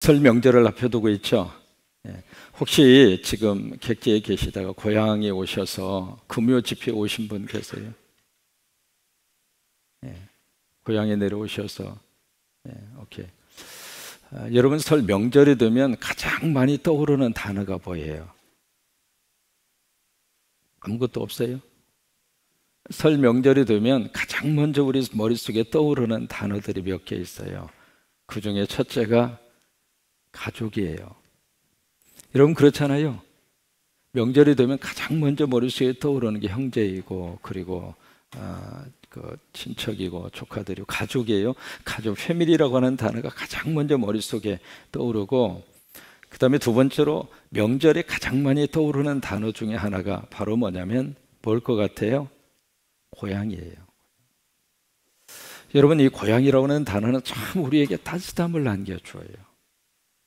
설 명절을 앞에 두고 있죠. 혹시 지금 객지에 계시다가 고향에 오셔서 금요 집회에 오신 분 계세요? 고향에 내려오셔서 오케이. 여러분 설 명절이 되면 가장 많이 떠오르는 단어가 뭐예요? 아무것도 없어요? 설 명절이 되면 가장 먼저 우리 머릿속에 떠오르는 단어들이 몇 개 있어요. 그 중에 첫째가 가족이에요. 여러분 그렇잖아요. 명절이 되면 가장 먼저 머릿속에 떠오르는 게 형제이고, 그리고 그 친척이고 조카들이고 가족이에요. 가족, 패밀리라고 하는 단어가 가장 먼저 머릿속에 떠오르고, 그 다음에 두 번째로 명절에 가장 많이 떠오르는 단어 중에 하나가 바로 뭐냐면 뭘 것 같아요? 고향이에요. 여러분 이 고향이라고 하는 단어는 참 우리에게 따뜻함을 안겨줘요.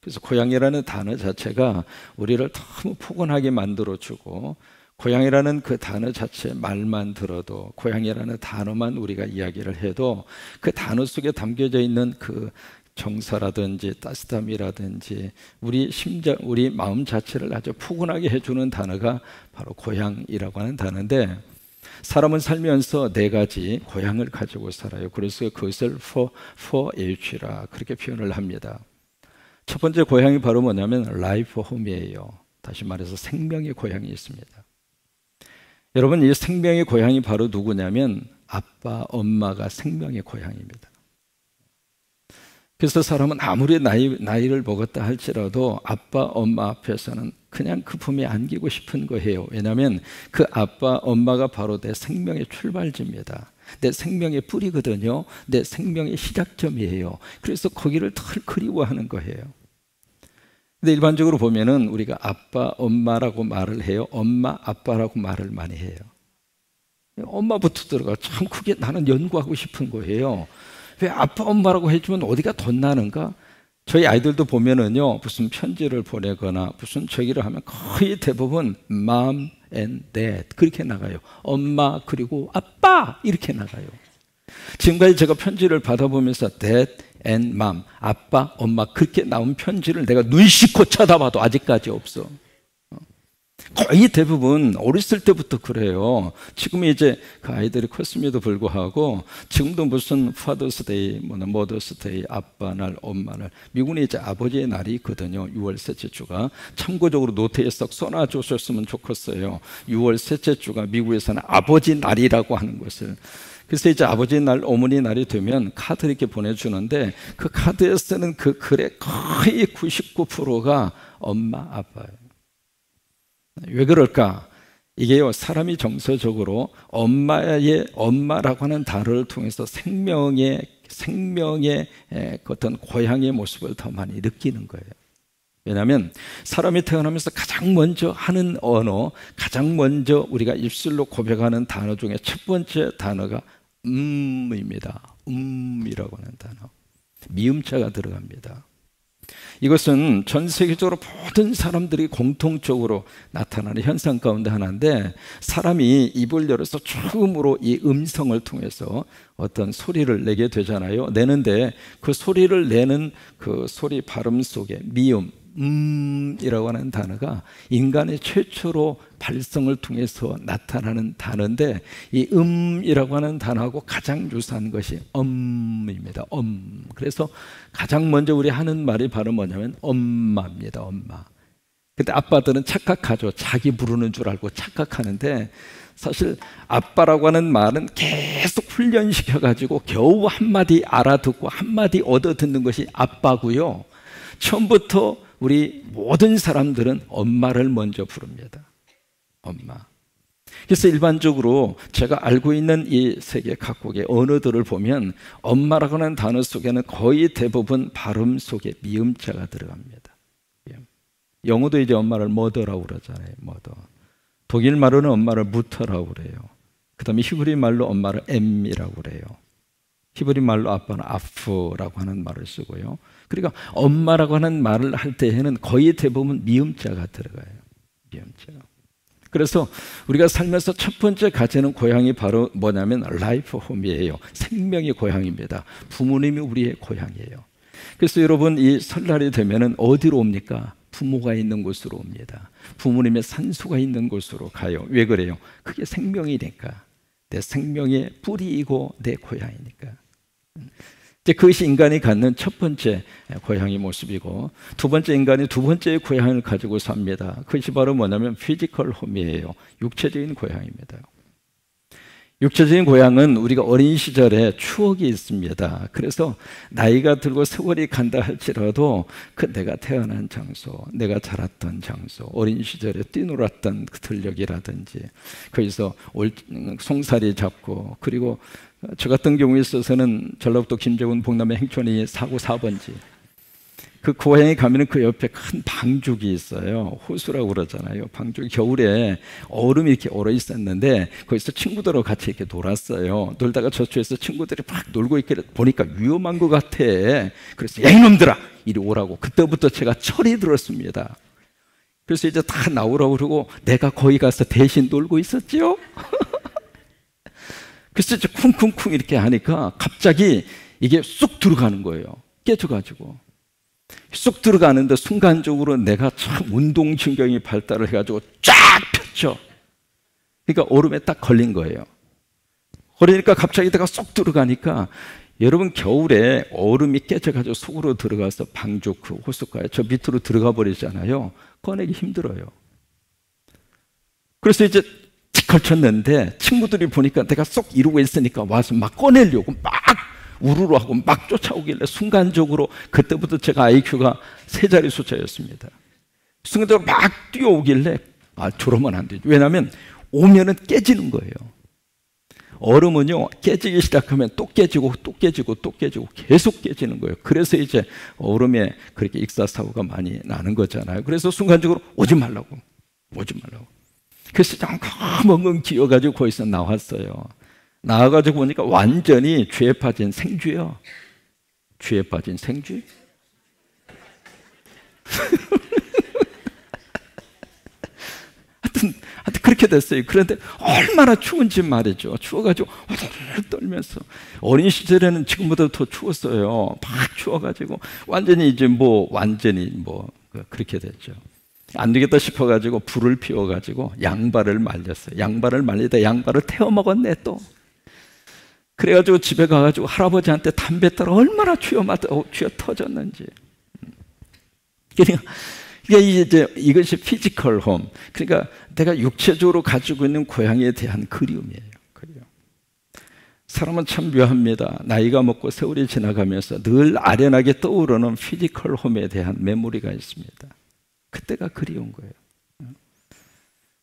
그래서 고향이라는 단어 자체가 우리를 너무 포근하게 만들어주고, 고향이라는 그 단어 자체 말만 들어도, 고향이라는 단어만 우리가 이야기를 해도 그 단어 속에 담겨져 있는 그 정서라든지 따뜻함이라든지 우리 심장, 우리 마음 자체를 아주 포근하게 해주는 단어가 바로 고향이라고 하는 단어인데, 사람은 살면서 네 가지 고향을 가지고 살아요. 그래서 그것을 FOH라 그렇게 표현을 합니다. 첫 번째 고향이 바로 뭐냐면 라이프 홈이에요. 다시 말해서 생명의 고향이 있습니다. 여러분 이 생명의 고향이 바로 누구냐면 아빠, 엄마가 생명의 고향입니다. 그래서 사람은 아무리 나이를 먹었다 할지라도 아빠, 엄마 앞에서는 그냥 그 품에 안기고 싶은 거예요. 왜냐하면 그 아빠, 엄마가 바로 내 생명의 출발지입니다. 내 생명의 뿌리거든요. 내 생명의 시작점이에요. 그래서 거기를 덜 그리워하는 거예요. 근데 일반적으로 보면은 우리가 아빠, 엄마라고 말을 해요. 엄마, 아빠라고 말을 많이 해요. 엄마부터 들어가 참 그게 나는 연구하고 싶은 거예요. 왜 아빠, 엄마라고 해주면 어디가 덧나는가? 저희 아이들도 보면은요, 무슨 편지를 보내거나 무슨 저기를 하면 거의 대부분 mom and dad 그렇게 나가요. 엄마 그리고 아빠 이렇게 나가요. 지금까지 제가 편지를 받아보면서 dad and mom, 아빠, 엄마 그렇게 나온 편지를 내가 눈 씻고 쳐다봐도 아직까지 없어. 거의 대부분 어렸을 때부터 그래요. 지금 이제 그 아이들이 컸음에도 불구하고 지금도 무슨 파더스데이, 머더스데이, 아빠날, 엄마날, 미국은 이제 아버지의 날이 있거든요. 6월 셋째 주가. 참고적으로 노트에 썩 써놔주셨으면 좋겠어요. 6월 셋째 주가 미국에서는 아버지 날이라고 하는 것을. 그래서 이제 아버지 날, 어머니 날이 되면 카드 이렇게 보내주는데 그 카드에 쓰는 그 글의 거의 99%가 엄마, 아빠예요. 왜 그럴까? 이게요, 사람이 정서적으로 엄마라고 하는 단어를 통해서 생명의 어떤 고향의 모습을 더 많이 느끼는 거예요. 왜냐하면 사람이 태어나면서 가장 먼저 하는 언어, 가장 먼저 우리가 입술로 고백하는 단어 중에 첫 번째 단어가 입니다. 이라고 하는 단어. 미음자가 들어갑니다. 이것은 전 세계적으로 모든 사람들이 공통적으로 나타나는 현상 가운데 하나인데, 사람이 입을 열어서 처음으로 이 음성을 통해서 어떤 소리를 내게 되잖아요. 내는데 그 소리를 내는 그 소리 발음 속에 미음, 이라고 하는 단어가 인간의 최초로 발성을 통해서 나타나는 단어인데, 이 이라고 하는 단어하고 가장 유사한 것이 엄입니다. 그래서 가장 먼저 우리 하는 말이 바로 뭐냐면 엄마입니다. 엄마. 근데 아빠들은 착각하죠. 자기 부르는 줄 알고 착각하는데, 사실 아빠라고 하는 말은 계속 훈련시켜가지고 겨우 한마디 알아듣고 한마디 얻어듣는 것이 아빠고요. 처음부터 우리 모든 사람들은 엄마를 먼저 부릅니다. 엄마. 그래서 일반적으로 제가 알고 있는 이 세계 각국의 언어들을 보면 엄마라고 하는 단어 속에는 거의 대부분 발음 속에 미음자가 들어갑니다. 영어도 이제 엄마를 mother라고 그러잖아요. mother. 독일 말로는 엄마를 mutter라고 그래요. 그 다음에 히브리 말로 엄마를 em이라고 그래요. 히브리 말로 아빠는 아프라고 하는 말을 쓰고요. 그러니까 엄마라고 하는 말을 할 때에는 거의 대부분 미음자가 들어가요. 미음자가. 그래서 우리가 살면서 첫 번째 가지는 고향이 바로 뭐냐면 라이프 홈이에요. 생명의 고향입니다. 부모님이 우리의 고향이에요. 그래서 여러분, 이 설날이 되면은 어디로 옵니까? 부모가 있는 곳으로 옵니다. 부모님의 산소가 있는 곳으로 가요. 왜 그래요? 그게 생명이니까. 내 생명의 뿌리이고 내 고향이니까. 이제 그것이 인간이 갖는 첫 번째 고향의 모습이고, 두 번째, 인간이 두 번째의 고향을 가지고 삽니다. 그것이 바로 뭐냐면 피지컬 홈이에요. 육체적인 고향입니다. 육체적인 고향은 우리가 어린 시절에 추억이 있습니다. 그래서 나이가 들고 세월이 간다 할지라도 그 내가 태어난 장소, 내가 자랐던 장소, 어린 시절에 뛰놀았던 그 들녘이라든지 거기서 송사리 잡고, 그리고 저 같은 경우에 있어서는 전라북도 김제군 봉남의 행천이 4구 4번지 그 고향에 가면은 그 옆에 큰 방죽이 있어요. 호수라고 그러잖아요. 방죽이 겨울에 얼음이 이렇게 얼어 있었는데 거기서 친구들하고 같이 이렇게 놀았어요. 놀다가 저쪽에서 친구들이 막 놀고 있길래 보니까 위험한 것 같아. 그래서 야 이놈들아 이리 오라고. 그때부터 제가 철이 들었습니다. 그래서 이제 다 나오라고 그러고 내가 거기 가서 대신 놀고 있었죠. 그래서 이제 쿵쿵쿵 이렇게 하니까 갑자기 이게 쑥 들어가는 거예요. 깨져가지고. 쑥 들어가는데 순간적으로 내가 참 운동신경이 발달을 해가지고 쫙 폈죠. 그러니까 얼음에 딱 걸린 거예요. 그러니까 갑자기 내가 쏙 들어가니까, 여러분 겨울에 얼음이 깨져가지고 속으로 들어가서 방죽 그 호숫가에 저 밑으로 들어가 버리잖아요. 꺼내기 힘들어요. 그래서 이제 틱 걸쳤는데 친구들이 보니까 내가 쏙 이러고 있으니까 와서 막 꺼내려고 막 우르르 하고 막 쫓아오길래 순간적으로 그때부터 제가 IQ가 3자리 숫자였습니다. 순간적으로 막 뛰어오길래 아 저러면 안 되죠. 왜냐하면 오면은 깨지는 거예요. 얼음은요 깨지기 시작하면 또 깨지고 또 깨지고 또 깨지고 계속 깨지는 거예요. 그래서 이제 얼음에 그렇게 익사사고가 많이 나는 거잖아요. 그래서 순간적으로 오지 말라고. 그래서 엉엉 기어가지고 거기서 나왔어요. 나와가지고 보니까 완전히 죄에 빠진 생쥐요. 죄에 빠진 생쥐? 하여튼 그렇게 됐어요. 그런데 얼마나 추운지 말이죠. 추워가지고 떨면서, 어린 시절에는 지금보다 더 추웠어요. 막 추워가지고 완전히 그렇게 됐죠. 안 되겠다 싶어가지고 불을 피워가지고 양발을 말렸어요. 양발을 말리다 양발을 태워 먹었네 또. 그래가지고 집에 가가지고 할아버지한테 담배 따라 얼마나 쥐어 터졌는지. 그러니까 이것이 피지컬 홈. 그러니까 내가 육체적으로 가지고 있는 고향에 대한 그리움이에요. 사람은 참 묘합니다. 나이가 먹고 세월이 지나가면서 늘 아련하게 떠오르는 피지컬 홈에 대한 메모리가 있습니다. 그때가 그리운 거예요.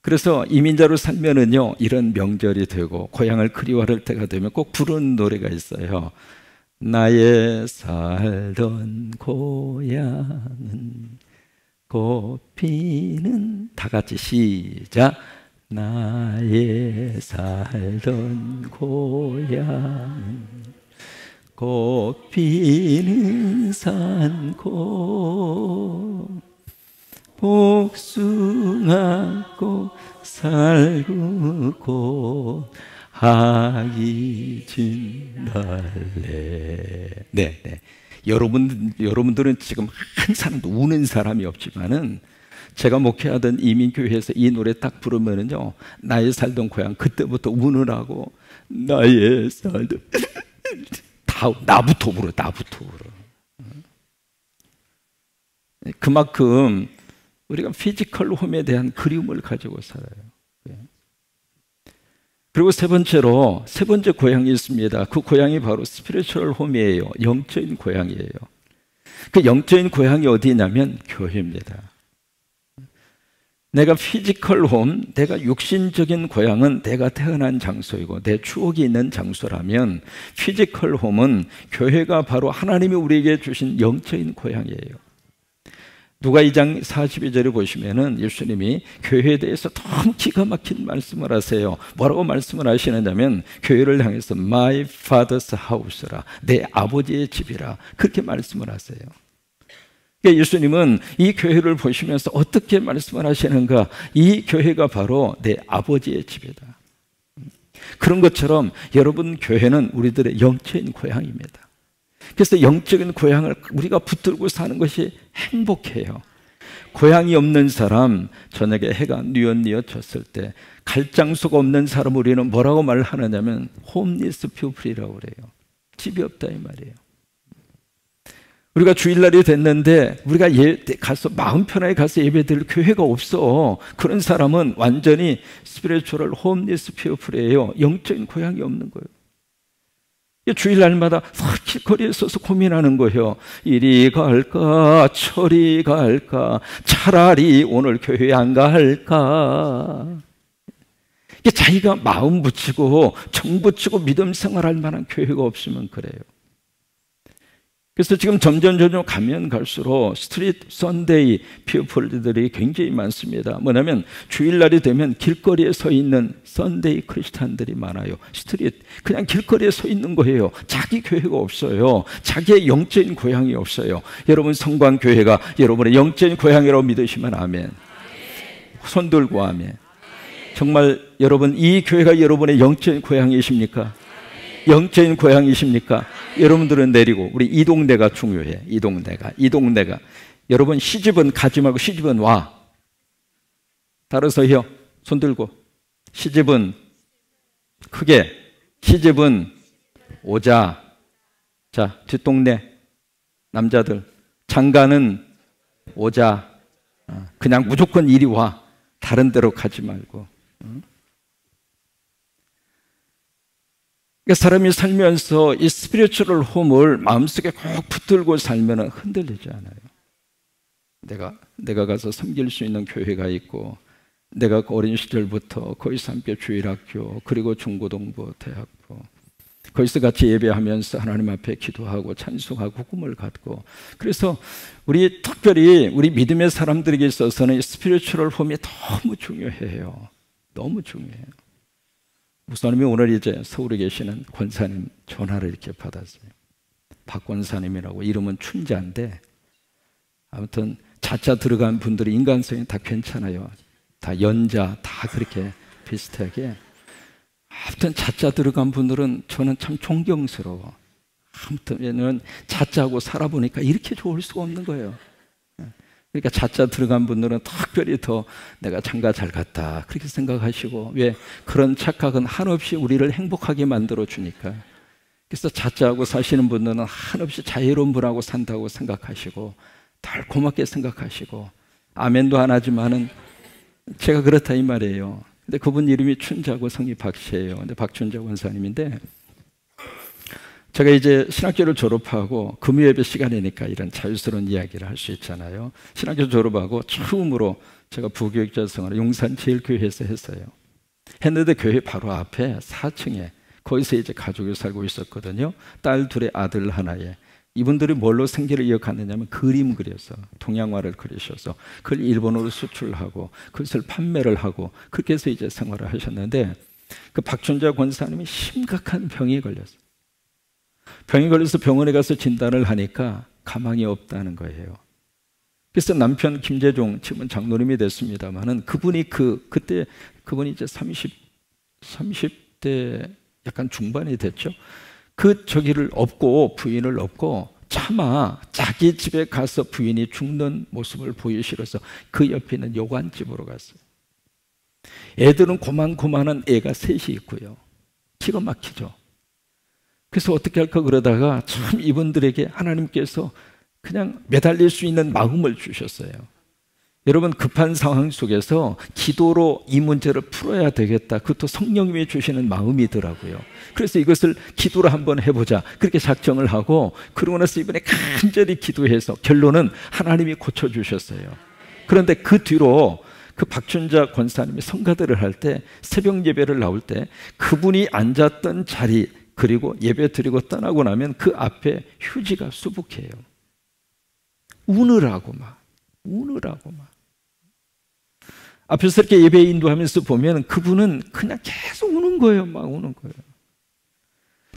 그래서 이민자로 살면은요 이런 명절이 되고 고향을 그리워할 때가 되면 꼭 부르는 노래가 있어요. 나의 살던 고향은 꽃피는, 다 같이 시작. 나의 살던 고향은 꽃피는 산골, 복숭아꽃 살구꽃 하기 진달래. 네. 여러분들은 지금 한 사람도 우는 사람이 없지만은 제가 목회하던 이민교회에서 이 노래 딱 부르면은요 나의 살던 고향 그때부터 우느라고 나의 살던 다 나부터 울어. 그만큼 우리가 피지컬 홈에 대한 그리움을 가지고 살아요. 그리고 세 번째 고향이 있습니다. 그 고향이 바로 스피리추얼 홈이에요. 영적인 고향이에요. 그 영적인 고향이 어디냐면 교회입니다. 내가 피지컬 홈, 내가 육신적인 고향은 내가 태어난 장소이고 내 추억이 있는 장소라면, 피지컬 홈은 교회가 바로 하나님이 우리에게 주신 영적인 고향이에요. 누가 2장 42절을 보시면은 예수님이 교회에 대해서 너무 기가 막힌 말씀을 하세요. 뭐라고 말씀을 하시느냐면 교회를 향해서 My Father's House라, 내 아버지의 집이라, 그렇게 말씀을 하세요. 그러니까 예수님은 이 교회를 보시면서 어떻게 말씀을 하시는가? 이 교회가 바로 내 아버지의 집이다. 그런 것처럼 여러분 교회는 우리들의 영적인 고향입니다. 그래서 영적인 고향을 우리가 붙들고 사는 것이 행복해요. 고향이 없는 사람, 저녁에 해가 뉘엿뉘엿 졌을 때 갈 장소가 없는 사람 우리는 뭐라고 말을 하느냐면 홈리스 피플이라고 그래요. 집이 없다 이 말이에요. 우리가 주일날이 됐는데 우리가 가서 마음 편하게 가서 예배드릴 교회가 없어. 그런 사람은 완전히 스피리추얼 홈리스 피플이에요. 영적인 고향이 없는 거예요. 주일날마다 길거리에 서서 고민하는 거예요. 이리 갈까 저리 갈까 차라리 오늘 교회 안 갈까. 자기가 마음 붙이고 정 붙이고 믿음 생활할 만한 교회가 없으면 그래요. 그래서 지금 점점 가면 갈수록 스트리트 선데이 피플들이 굉장히 많습니다. 뭐냐면 주일날이 되면 길거리에 서 있는 선데이 크리스찬들이 많아요. 스트리트, 그냥 길거리에 서 있는 거예요. 자기 교회가 없어요. 자기의 영적인 고향이 없어요. 여러분 성광교회가 여러분의 영적인 고향이라고 믿으시면 아멘. 손 들고 아멘. 정말 여러분 이 교회가 여러분의 영적인 고향이십니까? 영적인 고향이십니까? 여러분들은 내리고 우리 이 동네가 중요해. 이 동네가 여러분 시집은 가지 말고 시집은 와. 따라서요 손 들고 시집은 크게 시집은 오자. 자 뒷동네 남자들 장가는 오자. 그냥 무조건 이리 와. 다른 데로 가지 말고. 그러니까 사람이 살면서 이 스피리추얼 홈을 마음속에 꼭 붙들고 살면 흔들리지 않아요. 내가 가서 섬길 수 있는 교회가 있고, 내가 어린 시절부터 거기서 함께 주일학교, 그리고 중고등부, 대학부, 거기서 같이 예배하면서 하나님 앞에 기도하고 찬송하고 꿈을 갖고, 그래서 우리 특별히 우리 믿음의 사람들에게 있어서는 이 스피리추얼 홈이 너무 중요해요. 너무 중요해요. 목사님이 오늘 이제 서울에 계시는 권사님 전화를 이렇게 받았어요. 박 권사님이라고, 이름은 춘자인데 아무튼 자자 들어간 분들이 인간성이 다 괜찮아요. 다 연자 다 그렇게 비슷하게. 아무튼 자자 들어간 분들은 저는 참 존경스러워. 아무튼 왜냐면 자자하고 살아보니까 이렇게 좋을 수가 없는 거예요. 그러니까 자자 들어간 분들은 특별히 더 내가 장가 잘 갔다 그렇게 생각하시고, 왜 그런 착각은 한없이 우리를 행복하게 만들어 주니까. 그래서 자자하고 사시는 분들은 한없이 자유로운 분하고 산다고 생각하시고 달 고맙게 생각하시고, 아멘도 안 하지만은 제가 그렇다 이 말이에요. 근데 그분 이름이 춘자고 성이 박씨예요. 근데 박춘자 권사님인데, 제가 이제 신학교를 졸업하고 금요예배 시간이니까 이런 자유스러운 이야기를 할 수 있잖아요. 신학교 졸업하고 처음으로 제가 부교육자 생활을 용산제일교회에서 했어요. 했는데 교회 바로 앞에 4층에 거기서 이제 가족이 살고 있었거든요. 딸 둘에 아들 하나에. 이분들이 뭘로 생계를 이어갔느냐면 그림 그려서 동양화를 그리셔서 그걸 일본어로 수출하고 그것을 판매를 하고 그렇게 해서 이제 생활을 하셨는데, 그 박춘자 권사님이 심각한 병에 걸렸어요. 병이 걸려서 병원에 가서 진단을 하니까 가망이 없다는 거예요. 그래서 남편 김재종 지금은 장로님이 됐습니다만은 그분이 그때 그분이 이제 30대 약간 중반이 됐죠. 그 저기를 업고 부인을 업고 차마 자기 집에 가서 부인이 죽는 모습을 보기 싫어서 그 옆에 있는 요관집으로 갔어요. 애들은 고만고만한 애가 셋이 있고요. 기가 막히죠. 그래서 어떻게 할까 그러다가 참 이분들에게 하나님께서 그냥 매달릴 수 있는 마음을 주셨어요. 여러분 급한 상황 속에서 기도로 이 문제를 풀어야 되겠다. 그것도 성령님이 주시는 마음이더라고요. 그래서 이것을 기도로 한번 해보자. 그렇게 작정을 하고, 그러고 나서 이번에 간절히 기도해서 결론은 하나님이 고쳐주셨어요. 그런데 그 뒤로 그 박춘자 권사님이 성가대를 할 때, 새벽 예배를 나올 때 그분이 앉았던 자리 그리고 예배 드리고 떠나고 나면 그 앞에 휴지가 수북해요. 우느라고 막. 앞에서 이렇게 예배 인도하면서 보면 그분은 그냥 계속 우는 거예요. 막 우는 거예요.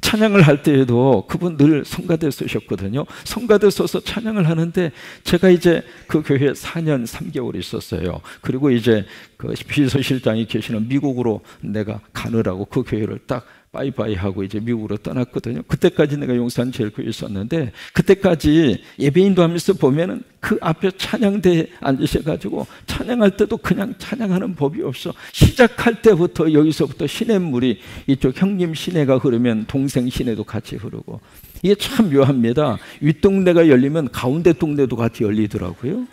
찬양을 할 때에도 그분 늘 성가대 서셨거든요. 성가대 서서 찬양을 하는데, 제가 이제 그 교회에 4년 3개월 있었어요. 그리고 이제 그 비서실장이 계시는 미국으로 내가 가느라고 그 교회를 딱 바이바이 하고 이제 미국으로 떠났거든요. 그때까지 내가 용산제일교회에 있었는데, 그때까지 예배인도 하면서 보면은 그 앞에 찬양대에 앉으셔가지고 찬양할 때도 그냥 찬양하는 법이 없어. 시작할 때부터 여기서부터 시냇물이 이쪽 형님 시내가 흐르면 동생 시내도 같이 흐르고, 이게 참 묘합니다. 윗동네가 열리면 가운데 동네도 같이 열리더라고요.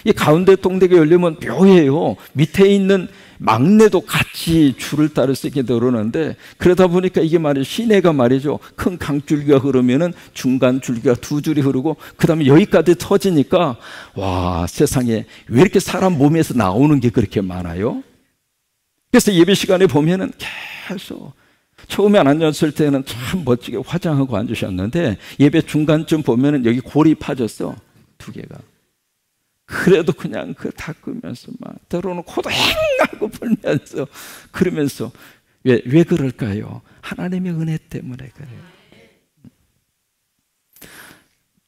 이 가운데 동네가 열리면 묘해요. 밑에 있는 막내도 같이 줄을 따라서 이렇게 늘어나는데, 그러다 보니까 이게 말이죠, 시내가 말이죠, 큰 강줄기가 흐르면은 중간 줄기가 두 줄이 흐르고 그 다음에 여기까지 터지니까, 와, 세상에 왜 이렇게 사람 몸에서 나오는 게 그렇게 많아요? 그래서 예배 시간에 보면은 계속, 처음에 안 앉았을 때는 참 멋지게 화장하고 앉으셨는데 예배 중간쯤 보면은 여기 골이 파졌어, 두 개가. 그래도 그냥 그 닦으면서 막 때로는 코도 헹하고 불면서 그러면서 왜 그럴까요? 하나님의 은혜 때문에 그래요.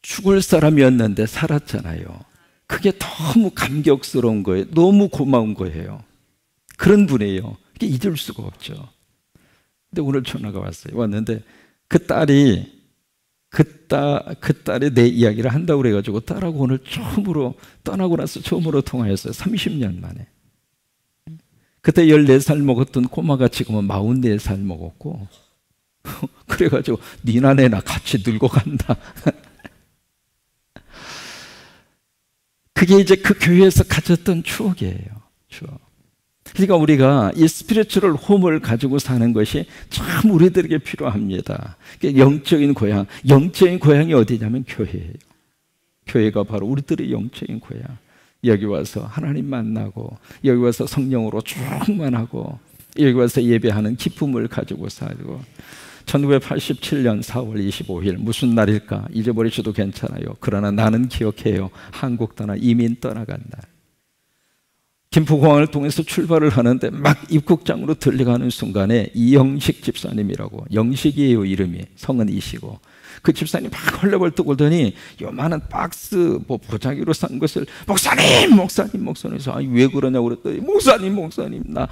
죽을 사람이었는데 살았잖아요. 그게 너무 감격스러운 거예요. 너무 고마운 거예요. 그런 분이에요. 그게 잊을 수가 없죠. 근데 오늘 전화가 왔는데 그 딸이 내 이야기를 한다고 그래가지고 딸하고 오늘 처음으로 떠나고 나서 처음으로 통화했어요. 30년 만에. 그때 14살 먹었던 꼬마가 지금은 44살 먹었고 그래가지고 니나 내나 같이 늙어간다. 그게 이제 그 교회에서 가졌던 추억이에요. 추억. 그러니까 우리가 이 스피리추얼 홈을 가지고 사는 것이 참 우리들에게 필요합니다. 영적인 고향, 영적인 고향이 어디냐면 교회예요. 교회가 바로 우리들의 영적인 고향. 여기 와서 하나님 만나고, 여기 와서 성령으로 충만하고, 여기 와서 예배하는 기쁨을 가지고 살고. 1987년 4월 25일 무슨 날일까? 잊어버리셔도 괜찮아요. 그러나 나는 기억해요. 한국 떠나 이민 떠나간 날. 김포공항을 통해서 출발을 하는데 막 입국장으로 들려가는 순간에 이영식 집사님이라고, 영식이에요 이름이, 성은 이시고, 그 집사님 막 헐레벌떡 오더니 요만한 박스 보자기로 산 것을 목사님 해서, 아니 왜 그러냐고 그랬더니 목사님 나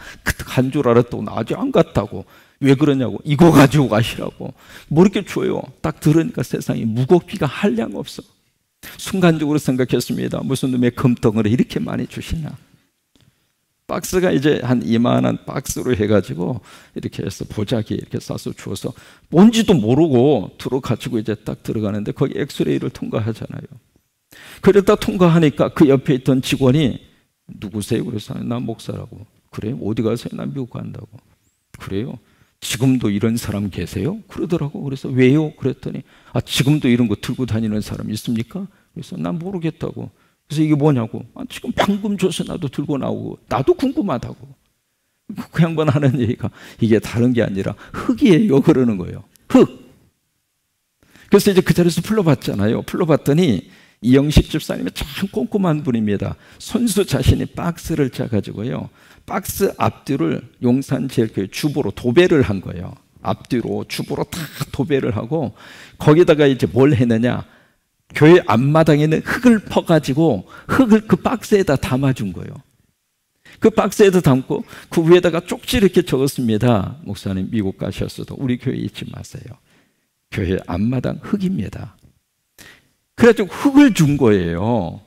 간 줄 알았다고, 나 아직 안 갔다고. 왜 그러냐고, 이거 가지고 가시라고. 뭐 이렇게 줘요. 딱 들으니까 세상에 무겁기가 한량 없어. 순간적으로 생각했습니다. 무슨 놈의 금덩어리 이렇게 많이 주시나. 박스가 이제 한 이만한 박스로 해가지고 이렇게 해서 보자기 이렇게 싸서 주어서 뭔지도 모르고 들어가지고 이제 딱 들어가는데 거기 엑스레이를 통과하잖아요. 그러다 통과하니까 그 옆에 있던 직원이 누구세요? 그래서 나 목사라고. 그래요? 어디 가세요? 나 미국 간다고. 그래요? 지금도 이런 사람 계세요? 그러더라고. 그래서 왜요? 그랬더니 지금도 이런 거 들고 다니는 사람 있습니까? 그래서 난 모르겠다고. 그래서 이게 뭐냐고. 지금 방금 줘서 나도 들고 나오고, 나도 궁금하다고. 그 양반 하는 얘기가 이게 다른 게 아니라 흙이에요 그러는 거예요. 흙. 그래서 이제 그 자리에서 불러봤잖아요. 불러봤더니 이영식 집사님이 참 꼼꼼한 분입니다. 손수 자신이 박스를 짜가지고요, 박스 앞뒤를 용산제일교회 주보로 도배를 한 거예요. 앞뒤로 주보로 다 도배를 하고 거기다가 이제 뭘 했느냐, 교회 앞마당에 있는 흙을 퍼가지고 흙을 그 박스에다 담아준 거예요. 그 박스에다 담고 그 위에다가 쪽지 이렇게 적었습니다. 목사님 미국 가셨어도 우리 교회 잊지 마세요. 교회 앞마당 흙입니다. 그래가지고 흙을 준 거예요.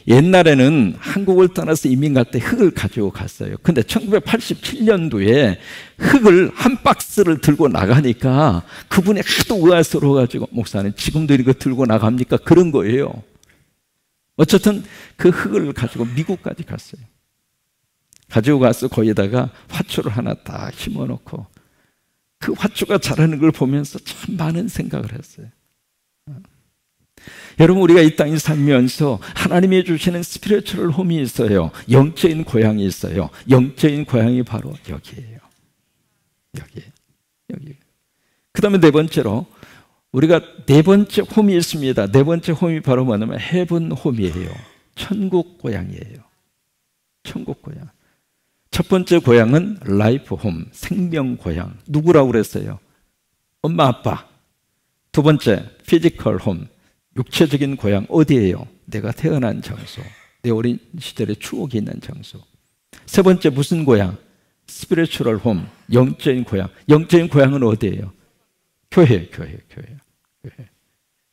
옛날에는 한국을 떠나서 이민 갈 때 흙을 가지고 갔어요. 근데 1987년도에 흙을 한 박스를 들고 나가니까 그분이 하도 의아스러워가지고 목사님 지금도 이거 들고 나갑니까? 그런 거예요. 어쨌든 그 흙을 가지고 미국까지 갔어요. 가지고 가서 거기다가 화초를 하나 딱 심어놓고 그 화초가 자라는 걸 보면서 참 많은 생각을 했어요. 여러분, 우리가 이 땅에 살면서 하나님이 주시는 스피리추얼 홈이 있어요. 영적인 고향이 있어요. 영적인 고향이 바로 여기예요. 여기. 그 다음에 네 번째로 우리가 네 번째 홈이 있습니다. 네 번째 홈이 바로 뭐냐면 헤븐 홈이에요. 천국 고향이에요. 천국 고향. 첫 번째 고향은 라이프 홈, 생명 고향. 누구라고 그랬어요? 엄마 아빠. 두 번째 피지컬 홈, 육체적인 고향. 어디예요? 내가 태어난 장소, 내 어린 시절의 추억이 있는 장소. 세 번째 무슨 고향? 스피리추얼 홈, 영적인 고향. 영적인 고향은 어디예요? 교회.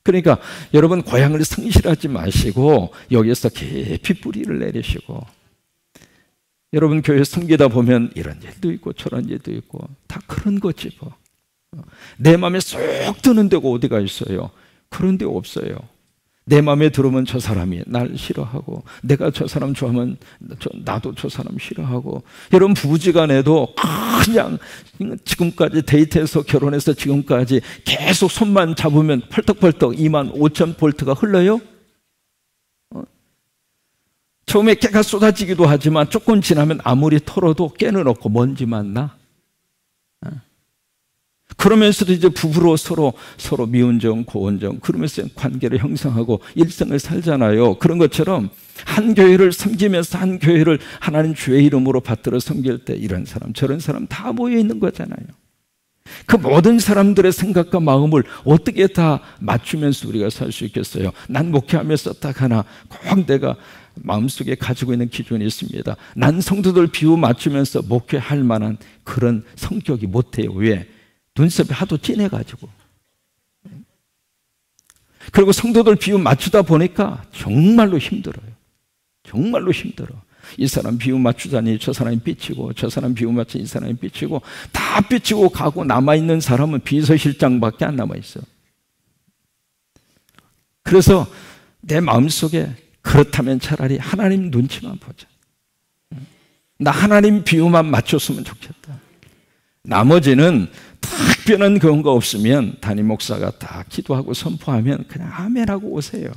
그러니까 여러분 고향을 성실하지 마시고 여기서 깊이 뿌리를 내리시고, 여러분 교회 섬기다 보면 이런 일도 있고 저런 일도 있고 다 그런 거지 뭐. 내 마음에 쏙 드는 데가 어디가 있어요? 그런 데 없어요. 내 마음에 들으면 저 사람이 날 싫어하고, 내가 저 사람 좋아하면 나도 저 사람 싫어하고. 여러분 부부지간에도 그냥 지금까지 데이트해서 결혼해서 지금까지 계속 손만 잡으면 펄떡펄떡 25,000볼트가 흘러요? 처음에 깨가 쏟아지기도 하지만 조금 지나면 아무리 털어도 깨는 없고 먼지만 나. 그러면서도 이제 부부로 서로 미운정 고운정 그러면서 관계를 형성하고 일생을 살잖아요. 그런 것처럼 한 교회를 섬기면서 한 교회를 하나님 주의 이름으로 받들어 섬길 때 이런 사람 저런 사람 다 모여 있는 거잖아요. 그 모든 사람들의 생각과 마음을 어떻게 다 맞추면서 우리가 살 수 있겠어요? 난 목회하면서 딱 하나 꼭 내가 마음속에 가지고 있는 기준이 있습니다. 난 성도들 비유 맞추면서 목회할 만한 그런 성격이 못해요. 왜? 눈썹이 하도 진해가지고. 그리고 성도들 비유 맞추다 보니까 정말로 힘들어요. 정말로 힘들어. 이 사람 비유 맞추자니 저 사람이 삐치고, 저 사람 비유 맞추니 이 사람이 삐치고, 다 삐치고 가고 남아있는 사람은 비서실장밖에 안 남아있어. 그래서 내 마음속에 그렇다면 차라리 하나님 눈치만 보자. 나 하나님 비유만 맞췄으면 좋겠다. 나머지는 특별한 경우가 없으면 담임 목사가 다 기도하고 선포하면 그냥 아멘하고 오세요.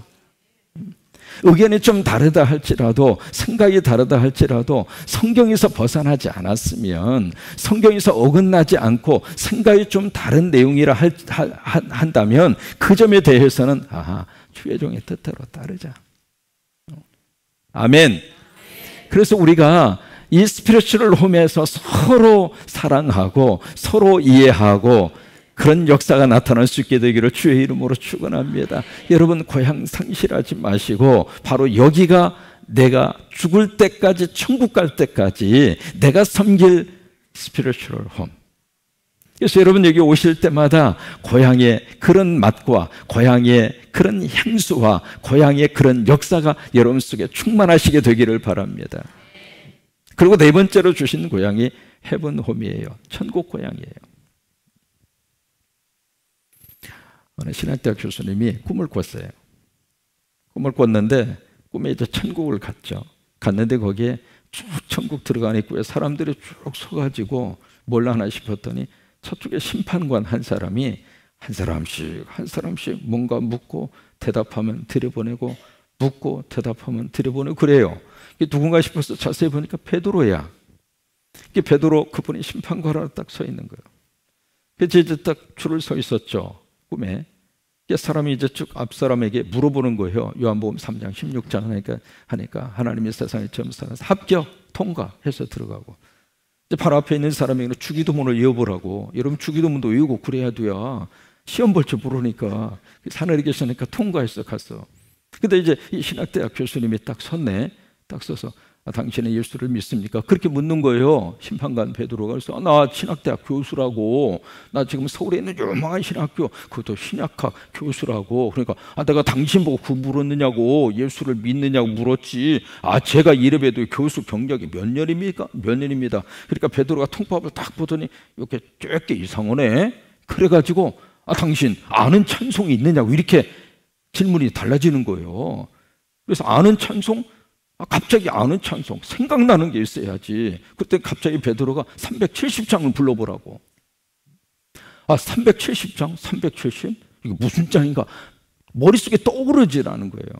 의견이 좀 다르다 할지라도, 생각이 다르다 할지라도 성경에서 벗어나지 않았으면, 성경에서 어긋나지 않고 생각이 좀 다른 내용이라 한다면 그 점에 대해서는 주의 종의 뜻대로 따르자. 아멘. 그래서 우리가 이 스피리추얼 홈에서 서로 사랑하고 서로 이해하고 그런 역사가 나타날 수 있게 되기를 주의 이름으로 축원합니다. 여러분 고향 상실하지 마시고 바로 여기가 내가 죽을 때까지, 천국 갈 때까지 내가 섬길 스피리추얼 홈. 그래서 여러분 여기 오실 때마다 고향의 그런 맛과 고향의 그런 향수와 고향의 그런 역사가 여러분 속에 충만하시게 되기를 바랍니다. 그리고 네 번째로 주신 고향이 헤븐홈이에요. 천국 고향이에요. 어느 신학대학 교수님이 꿈을 꿨어요. 꿈을 꿨는데 꿈에 이제 천국을 갔는데 거기에 쭉 천국 들어간 입구에 사람들이 쭉 서가지고 뭘 하나 싶었더니 저쪽에 심판관 한 사람이 한 사람씩 뭔가 묻고 대답하면 들여보내고, 묻고 대답하면 들여보내고 그래요. 이게 누군가 싶어서 자세히 보니까 베드로야. 이게 베드로, 그분이 심판관으로 딱 서 있는 거예요. 그래서 이제 딱 줄을 서 있었죠. 꿈에. 사람이 이제 쭉 앞 사람에게 물어보는 거예요. 요한복음 3장 16장 하니까 하나님의 세상을 처음 살아서 합격, 통과해서 들어가고. 이제 바로 앞에 있는 사람에게는 주기도문을 외워보라고. 여러분 주기도문도 외우고 그래야 돼야 시험 볼 줄 모르니까 하늘에 계시니까 통과해서 갔어. 근데 이제 이 신학대학 교수님이 딱 섰네. 딱 서서 당신은 예수를 믿습니까? 그렇게 묻는 거예요. 심판관 베드로가. 그래서 나 신학대학 교수라고. 나 지금 서울에 있는 유명한 신학교 그것도 신약학 교수라고. 그러니까 내가 당신 보고 그 물었느냐고, 예수를 믿느냐고 물었지. 제가 이래봬도 교수 경력이 몇 년입니까? 몇 년입니다. 그러니까 베드로가 통밥을 딱 보더니 이렇게 쬐게 이상하네. 그래가지고 당신 아는 찬송이 있느냐고 이렇게 질문이 달라지는 거예요. 그래서 아는 찬송? 갑자기 아는 찬송, 생각나는 게 있어야지. 그때 갑자기 베드로가 370장을 불러보라고. 370장? 370? 이게 무슨 장인가? 머릿속에 떠오르지라는 거예요.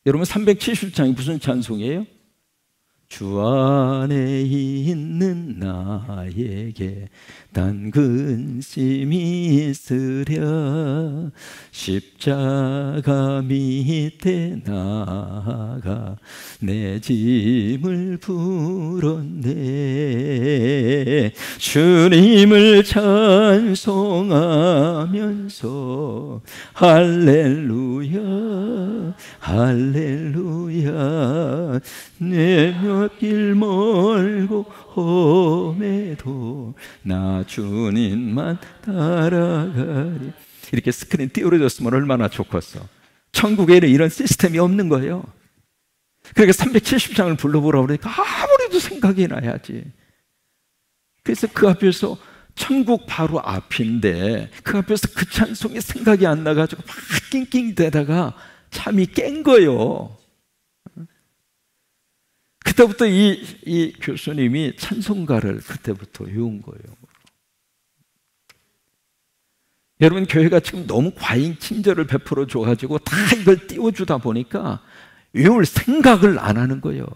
여러분 370장이 무슨 찬송이에요? 주 안에 있는 나에게 단 근심이 있으랴 십자가 밑에 나가 내 짐을 풀었네. 주님을 찬송하면서 할렐루야 할렐루야 내면 길 멀고 험해도 나 주님만 따라가리. 이렇게 스크린 띄워졌으면 얼마나 좋겠어. 천국에는 이런 시스템이 없는 거예요. 그러니까 370장을 불러보라고 그러니까 아무래도 생각이 나야지. 그래서 그 앞에서 천국 바로 앞인데 그 앞에서 그 찬송이 생각이 안 나가지고 막 낑낑대다가 잠이 깬 거예요. 그때부터 이 교수님이 찬송가를 그때부터 외운 거예요. 여러분, 교회가 지금 너무 과잉 친절을 베풀어 줘가지고 다 이걸 띄워주다 보니까 외울 생각을 안 하는 거예요.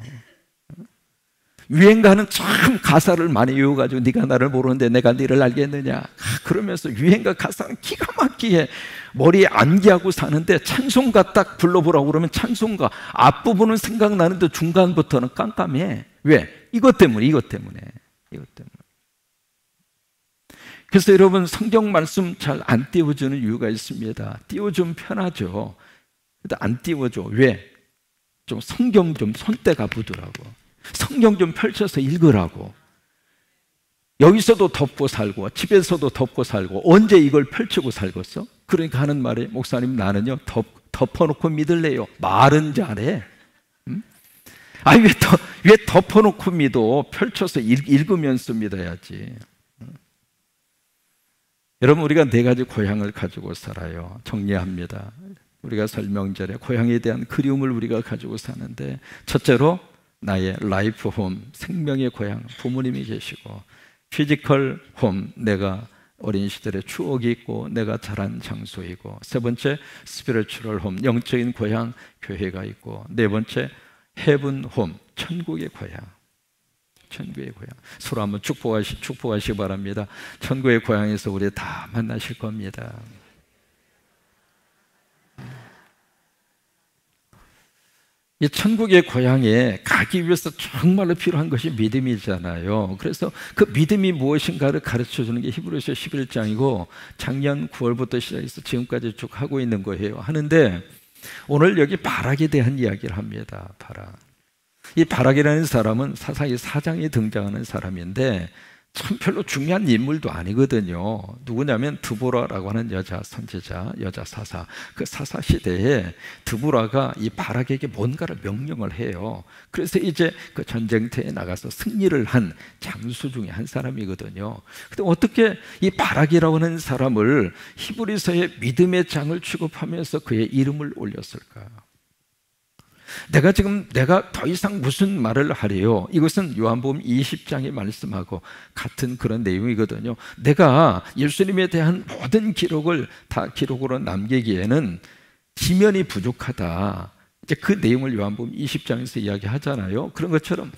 유행가는 참 가사를 많이 외워가지고 네가 나를 모르는데 내가 너를 알겠느냐, 그러면서 유행가 가사는 기가 막히게 머리에 암기하고 사는데 찬송가 딱 불러보라고 그러면 찬송가 앞부분은 생각나는데 중간부터는 깜깜해. 왜? 이것 때문에. 그래서 여러분, 성경 말씀 잘 안 띄워주는 이유가 있습니다. 띄워주면 편하죠. 근데 안 띄워줘. 왜? 좀 성경 좀 손때가 부더라고. 성경 좀 펼쳐서 읽으라고. 여기서도 덮고 살고 집에서도 덮고 살고 언제 이걸 펼치고 살겠어? 그러니까 하는 말이, 목사님 나는요 덮어놓고 믿을래요. 말은 잘해. 아니 왜 덮어놓고 믿어? 펼쳐서 읽으면서 믿어야지. 여러분, 우리가 네 가지 고향을 가지고 살아요. 정리합니다. 우리가 설명절에 고향에 대한 그리움을 우리가 가지고 사는데, 첫째로 나의 라이프 홈, 생명의 고향, 부모님이 계시고, 피지컬 홈, 내가 어린 시절의 추억이 있고 내가 자란 장소이고, 세 번째 스피리추얼 홈, 영적인 고향, 교회가 있고, 네 번째 헤븐 홈, 천국의 고향. 천국의 고향. 서로 한번 축복하시기 바랍니다. 천국의 고향에서 우리 다 만나실 겁니다. 이 천국의 고향에 가기 위해서 정말로 필요한 것이 믿음이잖아요. 그래서 그 믿음이 무엇인가를 가르쳐주는 게 히브리서 11장이고 작년 9월부터 시작해서 지금까지 쭉 하고 있는 거예요. 하는데 오늘 여기 바락에 대한 이야기를 합니다. 바락. 이 바락이라는 사람은 사사기 4장에 등장하는 사람인데 참 별로 중요한 인물도 아니거든요. 누구냐면 드보라라고 하는 여자 선지자, 여자 사사. 그 사사 시대에 드보라가 이 바락에게 뭔가를 명령을 해요. 그래서 이제 그 전쟁터에 나가서 승리를 한 장수 중에 한 사람이거든요. 근데 어떻게 이 바락이라고 하는 사람을 히브리서의 믿음의 장을 취급하면서 그의 이름을 올렸을까? 내가 더 이상 무슨 말을 하래요? 이것은 요한복음 20장에 말씀하고 같은 그런 내용이거든요. 내가 예수님에 대한 모든 기록을 다 기록으로 남기기에는 지면이 부족하다. 이제 그 내용을 요한복음 20장에서 이야기하잖아요. 그런 것처럼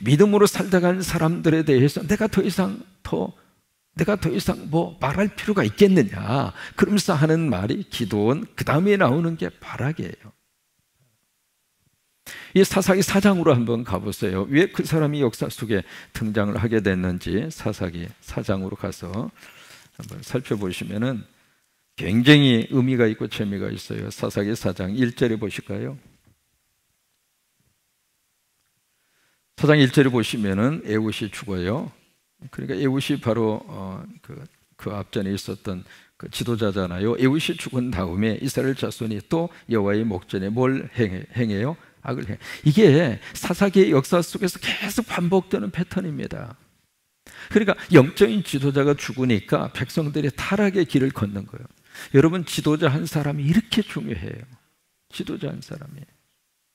믿음으로 살다 간 사람들에 대해서 내가 더 이상 뭐 말할 필요가 있겠느냐, 그러면서 하는 말이 기도원, 그 다음에 나오는 게 바락이에요. 이 사사기 4장으로 한번 가보세요. 왜 그 사람이 역사 속에 등장을 하게 됐는지 사사기 4장으로 가서 한번 살펴보시면은 굉장히 의미가 있고 재미가 있어요. 사사기 4장 1절에 보실까요? 4장 1절에 보시면은 에훗이 죽어요. 그러니까 에훗이 바로 그 앞전에 있었던 그 지도자잖아요. 에훗이 죽은 다음에 이스라엘 자손이 또 여호와의 목전에 뭘 행해요? 악을 해. 이게 사사기의 역사 속에서 계속 반복되는 패턴입니다. 그러니까 영적인 지도자가 죽으니까 백성들이 타락의 길을 걷는 거예요. 여러분, 지도자 한 사람이 이렇게 중요해요. 지도자 한 사람이.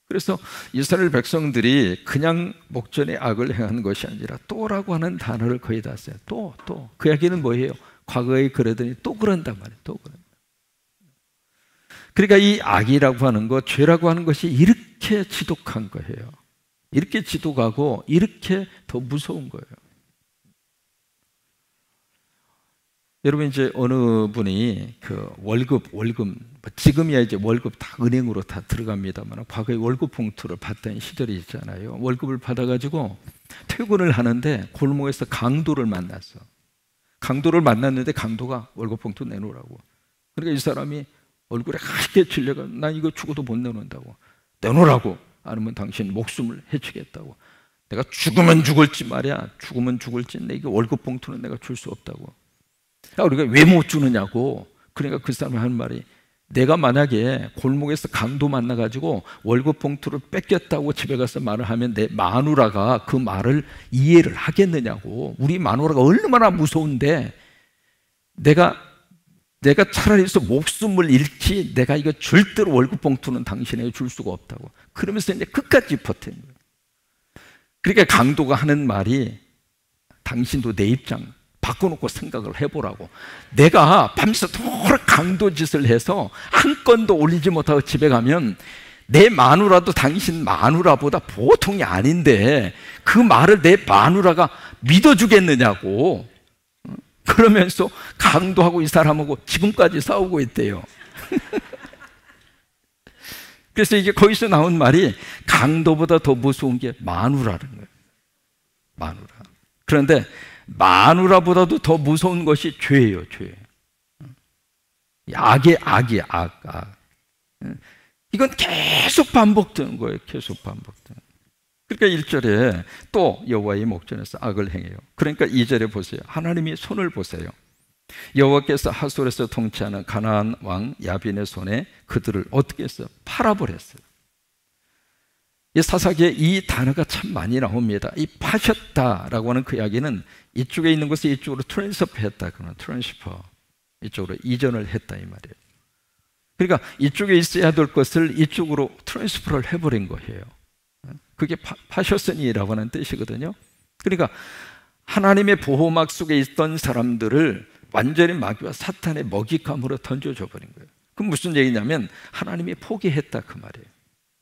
그래서 이스라엘 백성들이 그냥 목전에 악을 행하는 것이 아니라 또라고 하는 단어를 거의 다 써요. 또. 그 이야기는 뭐예요? 과거에 그러더니 또 그런단 말이에요. 또 그런다. 그러니까 이 악이라고 하는 것, 죄라고 하는 것이 이렇게 지독한 거예요. 이렇게 지독하고 이렇게 더 무서운 거예요. 여러분, 이제 어느 분이 그 월급 지금이야 이제 월급 다 은행으로 다 들어갑니다만 과거에 월급 봉투를 받던 시절이 있잖아요. 월급을 받아가지고 퇴근을 하는데 골목에서 강도를 만났어. 강도를 만났는데 강도가 월급 봉투 내놓으라고. 그러니까 이 사람이 얼굴에 하얗게 질려가, 난 이거 죽어도 못 내놓는다고. 내놓으라고. 아니면 당신 목숨을 해치겠다고. 내가 죽으면 죽을지 말이야. 죽으면 죽을지 내게 월급 봉투는 내가 줄 수 없다고. 우리가 왜 못 주느냐고. 그러니까 그 사람이 하는 말이, 내가 만약에 골목에서 강도 만나가지고 월급 봉투를 뺏겼다고 집에 가서 말을 하면 내 마누라가 그 말을 이해를 하겠느냐고. 우리 마누라가 얼마나 무서운데 내가 차라리 목숨을 잃지 내가 이거 절대로 월급 봉투는 당신에게 줄 수가 없다고. 그러면서 이제 끝까지 버틴 거예요. 그러니까 강도가 하는 말이, 당신도 내 입장 바꿔놓고 생각을 해보라고. 내가 밤새도록 강도 짓을 해서 한 건도 올리지 못하고 집에 가면 내 마누라도 당신 마누라보다 보통이 아닌데 그 말을 내 마누라가 믿어주겠느냐고. 그러면서 강도하고 이 사람하고 지금까지 싸우고 있대요. 그래서 이게 거기서 나온 말이, 강도보다 더 무서운 게 마누라는 거예요. 마누라. 그런데 마누라보다도 더 무서운 것이 죄예요, 죄. 악이야, 악. 이건 계속 반복되는 거예요, 계속 반복되는. 그러니까 1절에 또 여호와의 목전에서 악을 행해요. 그러니까 2절에 보세요. 하나님이 손을 보세요. 여호와께서 하솔에서 통치하는 가나안 왕 야빈의 손에 그들을 어떻게 했어요? 팔아버렸어요. 이 사사기에 이 단어가 참 많이 나옵니다. 이 파셨다라고 하는 그 이야기는 이쪽에 있는 것을 이쪽으로 트랜스퍼했다, 그러나 트랜스퍼, 이쪽으로 이전을 했다 이 말이에요. 그러니까 이쪽에 있어야 될 것을 이쪽으로 트랜스퍼를 해버린 거예요. 그게 파셨으니라고 하는 뜻이거든요. 그러니까 하나님의 보호막 속에 있던 사람들을 완전히 마귀와 사탄의 먹잇감으로 던져줘 버린 거예요. 그럼 무슨 얘기냐면 하나님이 포기했다 그 말이에요.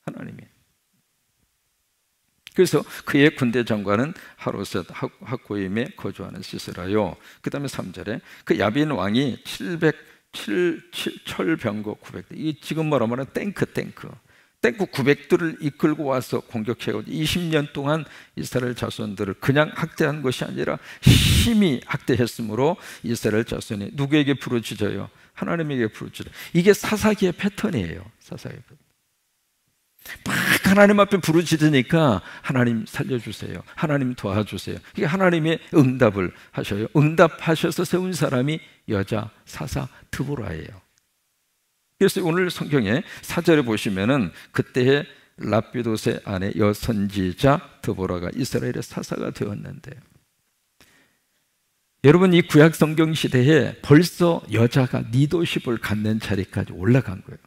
하나님이. 그래서 그의 군대 장관은 하로셋 학고임에 거주하는 시스라요. 그 다음에 3절에 그 야빈 왕이 700철병거 900대, 이 지금 말하면 탱크 900대를 이끌고 와서 공격해가지고 20년 동안 이스라엘 자손들을 그냥 학대한 것이 아니라 심히 학대했으므로 이스라엘 자손이 누구에게 부르짖어요? 하나님에게 부르짖어요. 이게 사사기의 패턴이에요. 사사기의 패턴. 막 하나님 앞에 부르짖으니까 하나님 살려주세요, 하나님 도와주세요. 이게 하나님의 응답을 하셔요. 응답하셔서 세운 사람이 여자 사사 드보라예요. 그래서 오늘 성경에 4절에 보시면은 그때의 랍비도세 아내 여선지자 드보라가 이스라엘의 사사가 되었는데, 여러분 이 구약 성경 시대에 벌써 여자가 리더십을 갖는 자리까지 올라간 거예요.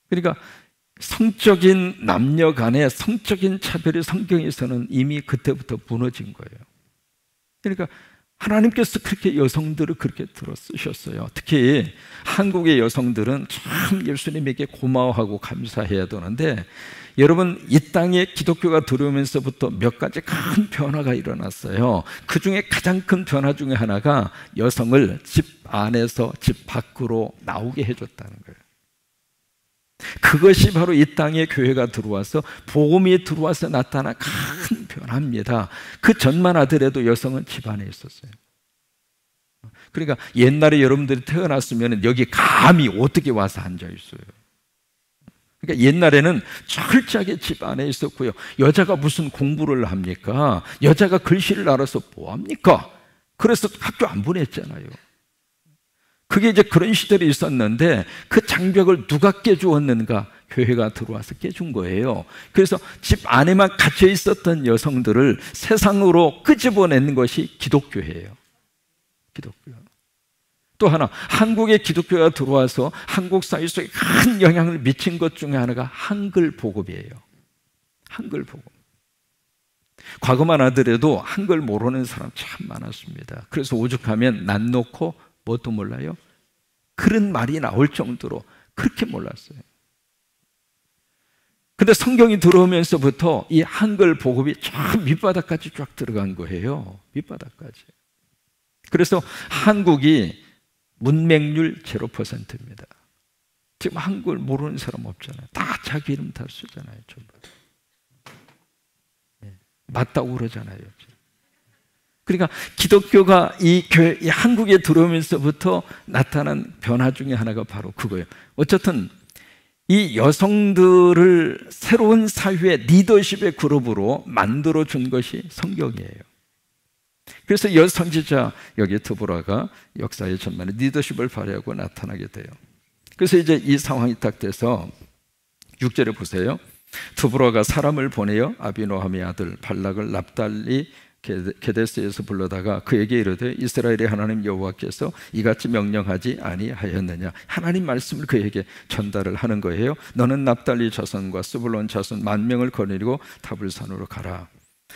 그러니까 성적인 남녀 간의 성적인 차별이 성경에서는 이미 그때부터 무너진 거예요. 그러니까 하나님께서 그렇게 여성들을 그렇게 들어 쓰셨어요. 특히 한국의 여성들은 참 예수님에게 고마워하고 감사해야 되는데, 여러분 이 땅에 기독교가 들어오면서부터 몇 가지 큰 변화가 일어났어요. 그 중에 가장 큰 변화 중에 하나가 여성을 집 안에서 집 밖으로 나오게 해줬다는 거예요. 그것이 바로 이 땅에 교회가 들어와서 복음이 들어와서 나타난 큰 변화입니다. 그 전만 하더라도 여성은 집 안에 있었어요. 그러니까 옛날에 여러분들이 태어났으면 여기 감히 어떻게 와서 앉아 있어요? 그러니까 옛날에는 철저하게 집 안에 있었고요. 여자가 무슨 공부를 합니까? 여자가 글씨를 알아서 뭐 합니까? 그래서 학교 안 보냈잖아요. 그게 이제 그런 시절이 있었는데 그 장벽을 누가 깨주었는가? 교회가 들어와서 깨준 거예요. 그래서 집 안에만 갇혀 있었던 여성들을 세상으로 끄집어내는 것이 기독교예요. 기독교. 또 하나, 한국에 기독교가 들어와서 한국 사회 속에 큰 영향을 미친 것 중에 하나가 한글 보급이에요. 한글 보급. 과거만 하더라도 한글 모르는 사람 참 많았습니다. 그래서 오죽하면 난 놓고 뭣도 몰라요? 그런 말이 나올 정도로 그렇게 몰랐어요. 근데 성경이 들어오면서부터 이 한글 보급이 쫙 밑바닥까지 쫙 들어간 거예요. 밑바닥까지. 그래서 한국이 문맹률 0%입니다. 지금 한글 모르는 사람 없잖아요. 다 자기 이름 다 쓰잖아요. 전부. 맞다고 그러잖아요. 그러니까 기독교가 이 한국에 들어오면서부터 나타난 변화 중에 하나가 바로 그거예요. 어쨌든 이 여성들을 새로운 사회의 리더십의 그룹으로 만들어 준 것이 성경이에요. 그래서 여선지자 여기 드보라가 역사의 전반에 리더십을 발휘하고 나타나게 돼요. 그래서 이제 이 상황이 딱 돼서 6절에 보세요. 드보라가 사람을 보내어 아비노함의 아들 발락을 납달리 게데스에서 불러다가 그에게 이르되 이스라엘의 하나님 여호와께서 이같이 명령하지 아니하였느냐. 하나님 말씀을 그에게 전달을 하는 거예요. 너는 납달리 자손과 스불론 자손 10,000명을 거느리고 타불산으로 가라.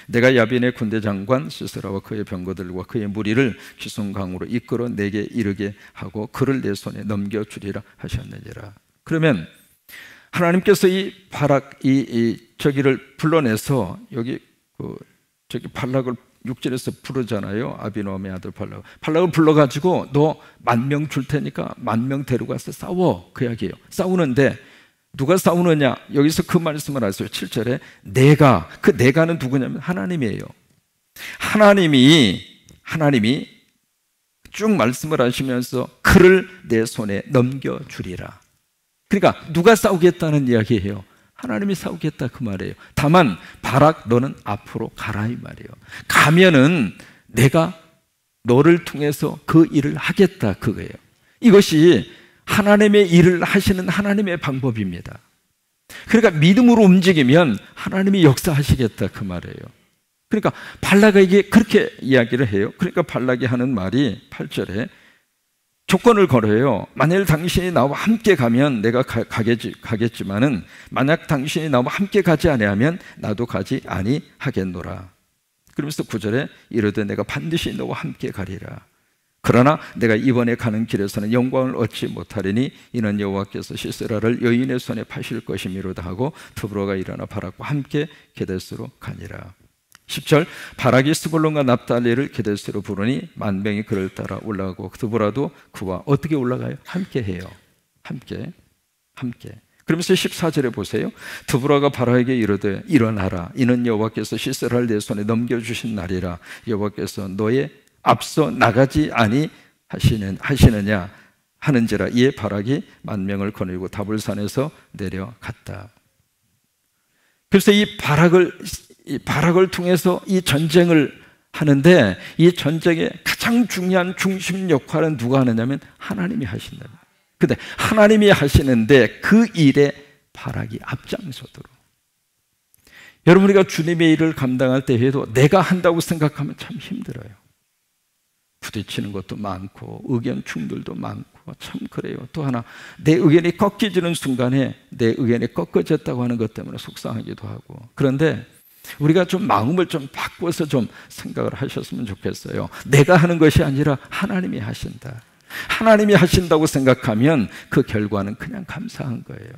내가 야빈의 군대 장관 시스라와 그의 병거들과 그의 무리를 기슭강으로 이끌어 내게 이르게 하고 그를 내 손에 넘겨주리라 하셨느니라. 그러면 하나님께서 이 바락 저기를 불러내서 여기 저기 발락을 6절에서 부르잖아요. 아비노함의 아들 발락을 불러가지고 너 10,000명 줄 테니까 10,000명 데려가서 싸워, 그 이야기예요. 싸우는데 누가 싸우느냐? 여기서 그 말씀을 하세요. 7절에 그 내가는 누구냐면 하나님이에요. 하나님이 쭉 말씀을 하시면서 그를 내 손에 넘겨주리라. 그러니까 누가 싸우겠다는 이야기예요? 하나님이 싸우겠다 그 말이에요. 다만 바락 너는 앞으로 가라 이 말이에요. 가면은 내가 너를 통해서 그 일을 하겠다 그거예요. 이것이 하나님의 일을 하시는 하나님의 방법입니다. 그러니까 믿음으로 움직이면 하나님이 역사하시겠다 그 말이에요. 그러니까 발락에게 그렇게 이야기를 해요. 그러니까 발락이 하는 말이 8절에 조건을 걸어요. 만일 당신이 나와 함께 가면 내가 가겠지만은 만약 당신이 나와 함께 가지 아니하면 나도 가지 아니하겠노라. 그러면서 9절에 이르되 내가 반드시 너와 함께 가리라. 그러나 내가 이번에 가는 길에서는 영광을 얻지 못하리니 이는 여호와께서 시스라를 여인의 손에 파실 것이미로다 하고 드보라가 일어나 바락과 함께 게데스로 가니라. 10절 바락이 스불론과 납달리를 게데스로 부르니 10,000명이 그를 따라 올라가고 드보라도 그와 어떻게 올라가요? 함께 해요. 함께. 그러면서 14절에 보세요. 드보라가 바락에게 이르되 일어나라. 이는 여호와께서 시스라를 내 손에 넘겨주신 날이라. 여호와께서 너의 앞서 나가지 아니하시느냐 하는지라. 이에 바락이 10,000명을 거느리고 다불산에서 내려갔다. 그래서 이 바락을 통해서 이 전쟁을 하는데 이 전쟁의 가장 중요한 중심 역할은 누가 하느냐면 하나님이 하신다. 근데 하나님이 하시는데 그 일에 바락이 앞장서도록. 여러분 우리가 주님의 일을 감당할 때에도 내가 한다고 생각하면 참 힘들어요. 부딪히는 것도 많고 의견 충돌도 많고 참 그래요. 또 하나 내 의견이 꺾여지는 순간에 내 의견이 꺾어졌다고 하는 것 때문에 속상하기도 하고. 그런데 우리가 좀 마음을 좀 바꿔서 좀 생각을 하셨으면 좋겠어요. 내가 하는 것이 아니라 하나님이 하신다. 하나님이 하신다고 생각하면 그 결과는 그냥 감사한 거예요.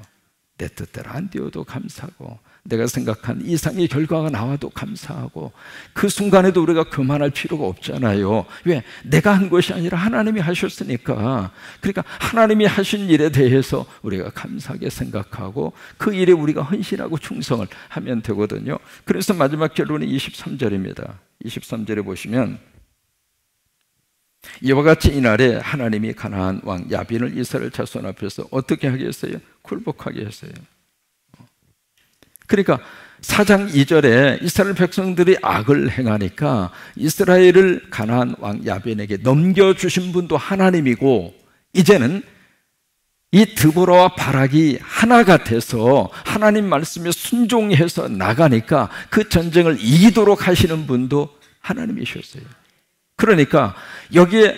내 뜻대로 안 되어도 감사하고 내가 생각한 이상의 결과가 나와도 감사하고 그 순간에도 우리가 교만할 필요가 없잖아요. 왜? 내가 한 것이 아니라 하나님이 하셨으니까. 그러니까 하나님이 하신 일에 대해서 우리가 감사하게 생각하고 그 일에 우리가 헌신하고 충성을 하면 되거든요. 그래서 마지막 결론이 23절입니다. 23절에 보시면 이와 같이 이날에 하나님이 가나안 왕 야빈을 이스라엘 자손 앞에서 어떻게 하게 했어요? 굴복하게 했어요. 그러니까 4장 2절에 이스라엘 백성들이 악을 행하니까 이스라엘을 가나안 왕 야빈에게 넘겨주신 분도 하나님이고 이제는 이 드보라와 바락이 하나가 돼서 하나님 말씀에 순종해서 나가니까 그 전쟁을 이기도록 하시는 분도 하나님이셨어요. 그러니까 여기에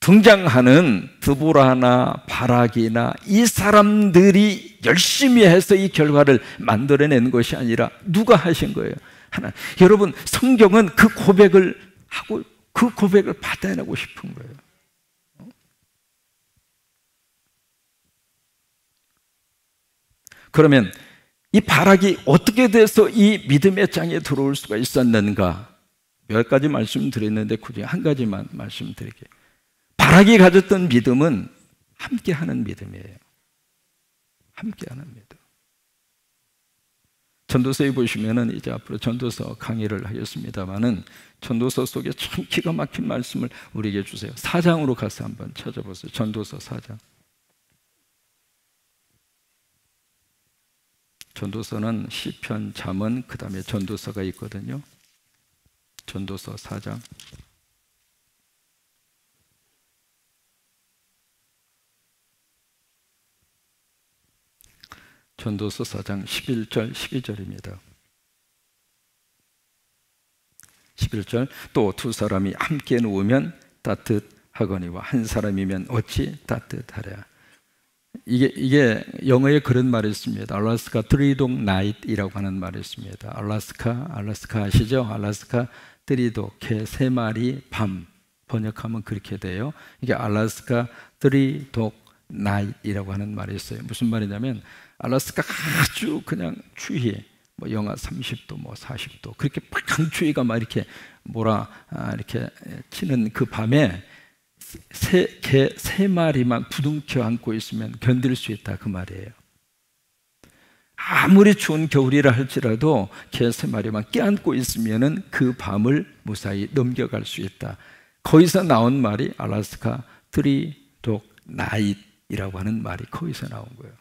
등장하는 드보라나 바락이나 이 사람들이 열심히 해서 이 결과를 만들어낸 것이 아니라 누가 하신 거예요? 하나님. 여러분 성경은 그 고백을 하고 그 고백을 받아내고 싶은 거예요. 그러면 이 바락이 어떻게 돼서 이 믿음의 장에 들어올 수가 있었는가? 몇 가지 말씀드렸는데 굳이 한 가지만 말씀드릴게요. 바락이 가졌던 믿음은 함께하는 믿음이에요. 함께하는 믿음. 전도서에 보시면은 이제 앞으로 전도서 강의를 하겠습니다만은 전도서 속에 참 기가 막힌 말씀을 우리에게 주세요. 4장으로 가서 한번 찾아보세요. 전도서 4장. 전도서는 시편, 잠언, 그 다음에 전도서가 있거든요. 전도서 4장. 전도서 4장 11절 12절입니다. 11절, 또 두 사람이 함께 누우면 따뜻하거니와 한 사람이면 어찌 따뜻하랴. 이게 영어에 그런 말이 있습니다. 알래스카 트리독 나잇이라고 하는 말이 있습니다. 알래스카 아시죠? 알래스카 트리독, 개 세 마리 밤, 번역하면 그렇게 돼요. 이게 알래스카 트리독 나잇이라고 하는 말이 있어요. 무슨 말이냐면 알래스카 아주 그냥 추위, 뭐 영하 30도, 뭐 40도, 그렇게 강추위가 막 이렇게 이렇게 치는 그 밤에 개 세 마리만 부둥켜 안고 있으면 견딜 수 있다, 그 말이에요. 아무리 추운 겨울이라 할지라도 개 세 마리만 껴안고 있으면은 그 밤을 무사히 넘겨갈 수 있다. 거기서 나온 말이 알래스카 트리독 나잇이라고 하는 말이 거기서 나온 거예요.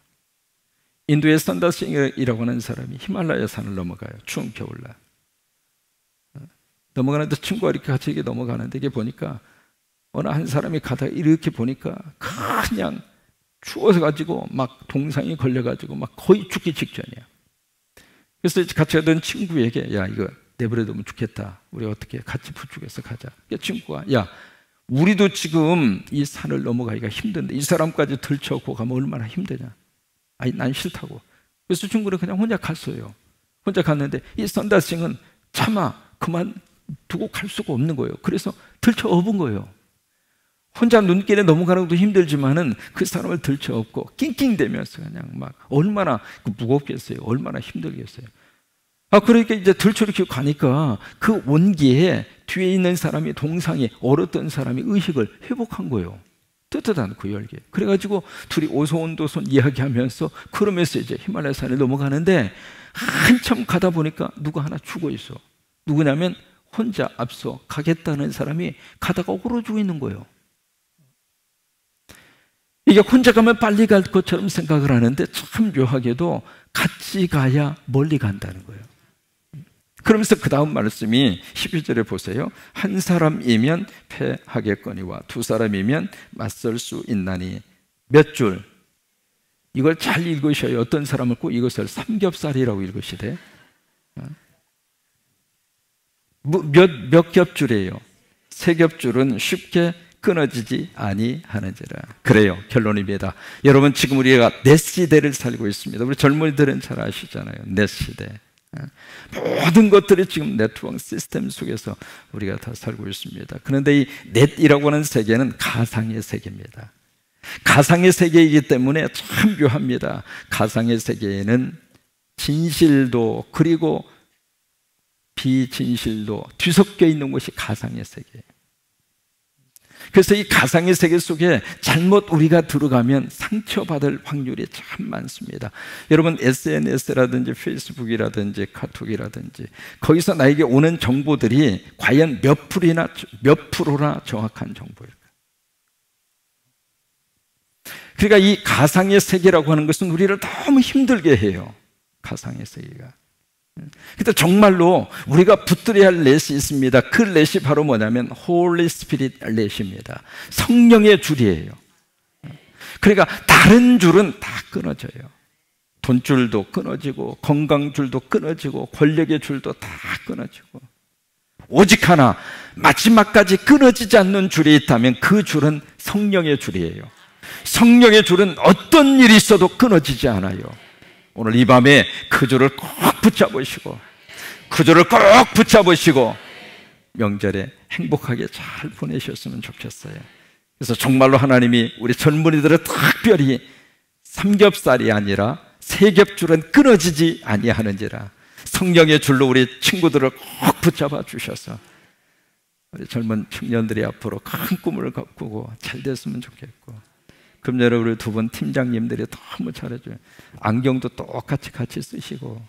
인도의 선다싱이라고 하는 사람이 히말라야 산을 넘어가요. 추운 겨울날 넘어가는데 친구가 이렇게 같이 이렇게 넘어가는데, 이게 보니까 어느 한 사람이 가다가 이렇게 보니까 그냥 추워서 가지고 막 동상이 걸려가지고 막 거의 죽기 직전이야. 그래서 같이 가던 친구에게, 야, 이거 내버려 두면 죽겠다, 우리 어떻게 같이 부축해서 가자. 친구가, 야, 우리도 지금 이 산을 넘어가기가 힘든데 이 사람까지 들쳐오고 가면 얼마나 힘드냐. 아니, 난 싫다고. 그래서 친구는 그냥 혼자 갔어요. 혼자 갔는데 이 선다싱은 차마 그만 두고 갈 수가 없는 거예요. 그래서 들쳐업은 거예요. 혼자 눈길에 넘어가는 것도 힘들지만은 그 사람을 들쳐업고 낑낑대면서 그냥 막 얼마나 무겁겠어요. 얼마나 힘들겠어요. 그러니까 이제 들쳐이렇게 가니까 그 온기에 뒤에 있는 사람이, 동상이 얼었던 사람이 의식을 회복한 거예요. 뜨뜻한 그 열기. 그래가지고 둘이 오손도손 이야기하면서 그러면서 이제 히말라야 산에 넘어가는데, 한참 가다 보니까 누가 하나 죽어 있어. 누구냐면 혼자 앞서 가겠다는 사람이 가다가 오그러 죽어 있는 거예요. 이게 혼자 가면 빨리 갈 것처럼 생각을 하는데 참 묘하게도 같이 가야 멀리 간다는 거예요. 그러면서 그 다음 말씀이 12절에 보세요. 한 사람이면 패하겠거니와 두 사람이면 맞설 수 있나니. 몇 줄? 이걸 잘 읽으셔요. 어떤 사람은 꼭 이것을 삼겹살이라고 읽으시대. 몇 겹줄이에요? 세 겹줄은 쉽게 끊어지지 아니하는지라. 그래요. 결론입니다. 여러분, 지금 우리가 넷 시대를 살고 있습니다. 우리 젊은이들은 잘 아시잖아요. 넷 시대. 모든 것들이 지금 네트워크 시스템 속에서 우리가 다 살고 있습니다. 그런데 이 넷이라고 하는 세계는 가상의 세계입니다. 가상의 세계이기 때문에 참 묘합니다. 가상의 세계에는 진실도 그리고 비진실도 뒤섞여 있는 것이 가상의 세계예요. 그래서 이 가상의 세계 속에 잘못 우리가 들어가면 상처받을 확률이 참 많습니다. 여러분, SNS라든지 페이스북이라든지 카톡이라든지 거기서 나에게 오는 정보들이 과연 몇 프로나 정확한 정보일까? 그러니까 이 가상의 세계라고 하는 것은 우리를 너무 힘들게 해요. 가상의 세계가. 근데 정말로 우리가 붙들어야 할 렛이 있습니다. 그 렛이 바로 뭐냐면 Holy Spirit 렛입니다. 성령의 줄이에요. 그러니까 다른 줄은 다 끊어져요. 돈줄도 끊어지고 건강줄도 끊어지고 권력의 줄도 다 끊어지고, 오직 하나 마지막까지 끊어지지 않는 줄이 있다면 그 줄은 성령의 줄이에요. 성령의 줄은 어떤 일이 있어도 끊어지지 않아요. 오늘 이 밤에 그 줄을 꼭 붙잡으시고, 그 줄을 꼭 붙잡으시고 명절에 행복하게 잘 보내셨으면 좋겠어요. 그래서 정말로 하나님이 우리 젊은이들을 특별히 삼겹살이 아니라 세 겹줄은 끊어지지 아니하는지라 성령의 줄로 우리 친구들을 꼭 붙잡아 주셔서 우리 젊은 청년들이 앞으로 큰 꿈을 꾸고 잘 됐으면 좋겠고, 금년에 우리 두 분 팀장님들이 너무 잘해줘요. 안경도 똑같이 같이 쓰시고,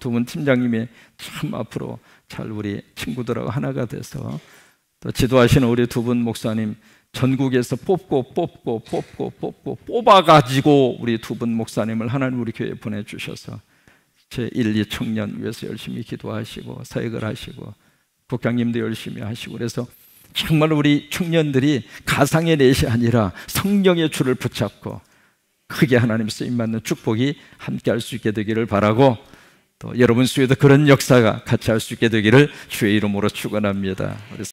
두 분 팀장님이 참 앞으로 잘 우리 친구들하고 하나가 돼서, 또 지도하시는 우리 두 분 목사님 전국에서 뽑아가지고 우리 두 분 목사님을 하나님 우리 교회에 보내주셔서 제1, 2청년 위해서 열심히 기도하시고 사역을 하시고 국장님도 열심히 하시고, 그래서 정말 우리 청년들이 가상의 넷이 아니라 성령의 줄을 붙잡고 크게 하나님 쓰임받는 축복이 함께 할 수 있게 되기를 바라고, 또 여러분 수에도 그런 역사가 같이 할 수 있게 되기를 주의 이름으로 축원합니다. 우리